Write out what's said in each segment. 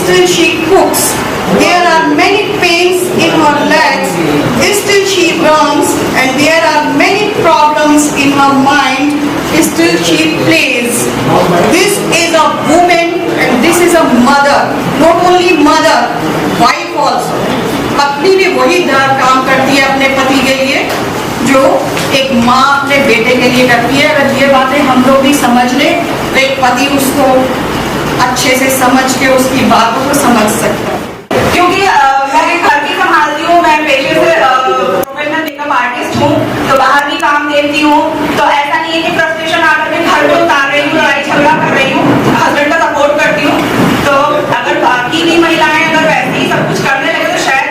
still she cooks. There are many pains in her legs, still she runs, and there are many problems in her mind, still she plays. This is a woman and this is a mother. Not only mother, wife also. पत्नी भी वही काम करती है अपने पति के लिए जो एक माँ अपने बेटे के लिए करती है। अगर ये बातें हम लोग भी समझ ले तो एक पति उसको अच्छे से समझ के उसकी बातों को समझ सकता है। क्योंकि मैं घर भी संभालती हूँ, मैं पेशे से प्रोफेशनल मेकअप आर्टिस्ट हूँ, तो बाहर भी काम देती हूँ। तो ऐसा नहीं है कि फ्रस्ट्रेशन आकर के घर को उतार रही हूँ, लड़ाई झगड़ा कर रही हूँ, हस्बैंड का सपोर्ट करती हूँ। तो अगर बाकी भी महिलाएं अगर वैसे ही सब कुछ करने लगे तो शायद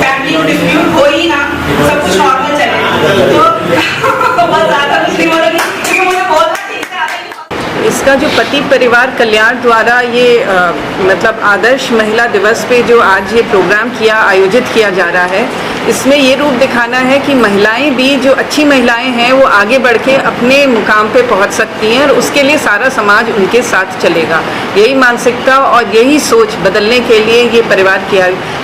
फैमिली में डिस्प्यूट हो ही ना, सब कुछ नॉर्मल चले। तो बहुत ज्यादा कुछ नहीं बोलेंगे क्योंकि मुझे बोलना ठीक से आता है। इसका जो पति परिवार कल्याण द्वारा ये मतलब आदर्श महिला दिवस पे जो आज ये प्रोग्राम आयोजित किया जा रहा है, इसमें ये रूप दिखाना है कि महिलाएं भी जो अच्छी महिलाएं हैं वो आगे बढ़ के अपने मुकाम पे पहुंच सकती हैं और उसके लिए सारा समाज उनके साथ चलेगा। यही मानसिकता और यही सोच बदलने के लिए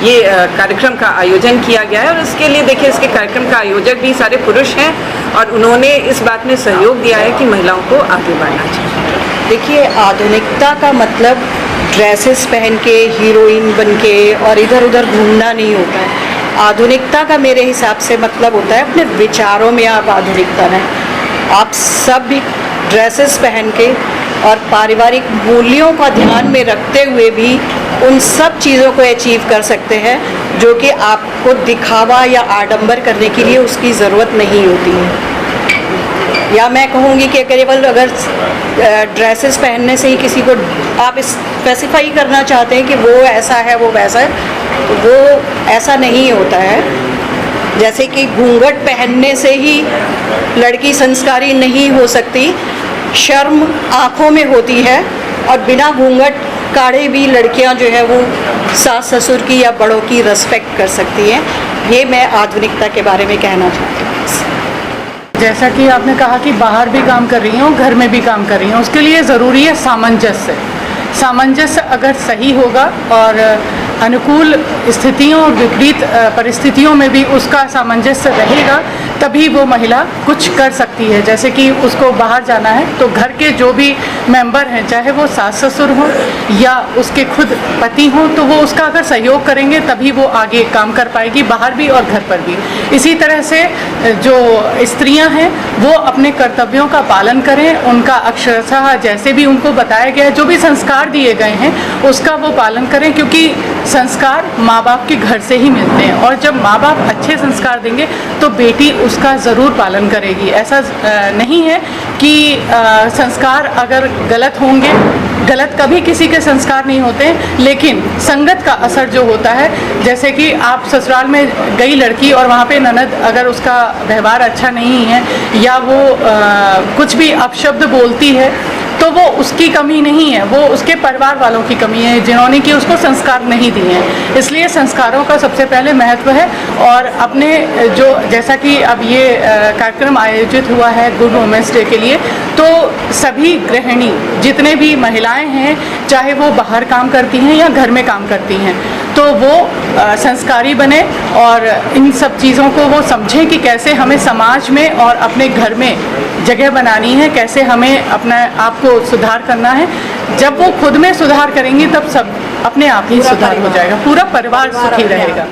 ये कार्यक्रम का आयोजन किया गया है। और इसके लिए देखिए, इसके कार्यक्रम का आयोजक भी सारे पुरुष हैं और उन्होंने इस बात में सहयोग दिया है कि महिलाओं को आगे बढ़ना चाहिए। देखिए, आधुनिकता का मतलब ड्रेसेस पहन के हीरोइन बन के और इधर उधर घूमना नहीं होता है। आधुनिकता का मेरे हिसाब से मतलब होता है अपने विचारों में आप आधुनिकता रहें। आप सब भी ड्रेसेस पहन के और पारिवारिक मूल्यों का ध्यान में रखते हुए भी उन सब चीज़ों को अचीव कर सकते हैं जो कि आपको दिखावा या आडंबर करने के लिए उसकी ज़रूरत नहीं होती है। या मैं कहूँगी कि केवल अगर ड्रेसेस पहनने से ही किसी को आप स्पेसिफाई करना चाहते हैं कि वो ऐसा है वो वैसा है, तो वो ऐसा नहीं होता है। जैसे कि घूंघट पहनने से ही लड़की संस्कारी नहीं हो सकती, शर्म आँखों में होती है और बिना घूंघट काढ़े भी लड़कियां जो है वो सास ससुर की या बड़ों की रिस्पेक्ट कर सकती हैं। ये मैं आधुनिकता के बारे में कहना चाहती हूँ। जैसा कि आपने कहा कि बाहर भी काम कर रही हूँ, घर में भी काम कर रही हूँ, उसके लिए ज़रूरी है सामंजस्य। सामंजस्य अगर सही होगा और अनुकूल स्थितियों और विपरीत परिस्थितियों में भी उसका सामंजस्य रहेगा, तभी वो महिला कुछ कर सकती है। जैसे कि उसको बाहर जाना है तो घर के जो भी मेंबर हैं, चाहे वो सास ससुर हों या उसके खुद पति हों, तो वो उसका अगर सहयोग करेंगे तभी वो आगे काम कर पाएगी, बाहर भी और घर पर भी। इसी तरह से जो स्त्रियां हैं वो अपने कर्तव्यों का पालन करें, उनका अक्षरशः जैसे भी उनको बताया गया है, जो भी संस्कार दिए गए हैं उसका वो पालन करें, क्योंकि संस्कार माँ बाप के घर से ही मिलते हैं। और जब माँ बाप अच्छे संस्कार देंगे तो बेटी उसका ज़रूर पालन करेगी। ऐसा नहीं है कि संस्कार अगर गलत होंगे, गलत कभी किसी के संस्कार नहीं होते, लेकिन संगत का असर जो होता है, जैसे कि आप ससुराल में गई लड़की और वहाँ पे ननद अगर उसका व्यवहार अच्छा नहीं है या वो कुछ भी अपशब्द बोलती है, तो वो उसकी कमी नहीं है, वो उसके परिवार वालों की कमी है जिन्होंने कि उसको संस्कार नहीं दिए हैं। इसलिए संस्कारों का सबसे पहले महत्व है। और अपने जो जैसा कि अब ये कार्यक्रम आयोजित हुआ है गुड वुमेन्स डे के लिए, तो सभी गृहिणी जितने भी महिलाएं हैं, चाहे वो बाहर काम करती हैं या घर में काम करती हैं, तो वो संस्कारी बने और इन सब चीज़ों को वो समझें कि कैसे हमें समाज में और अपने घर में जगह बनानी है, कैसे हमें अपना आप को सुधार करना है। जब वो खुद में सुधार करेंगी तब सब अपने आप ही सुधार हो जाएगा, पूरा परिवार सुखी रहेगा।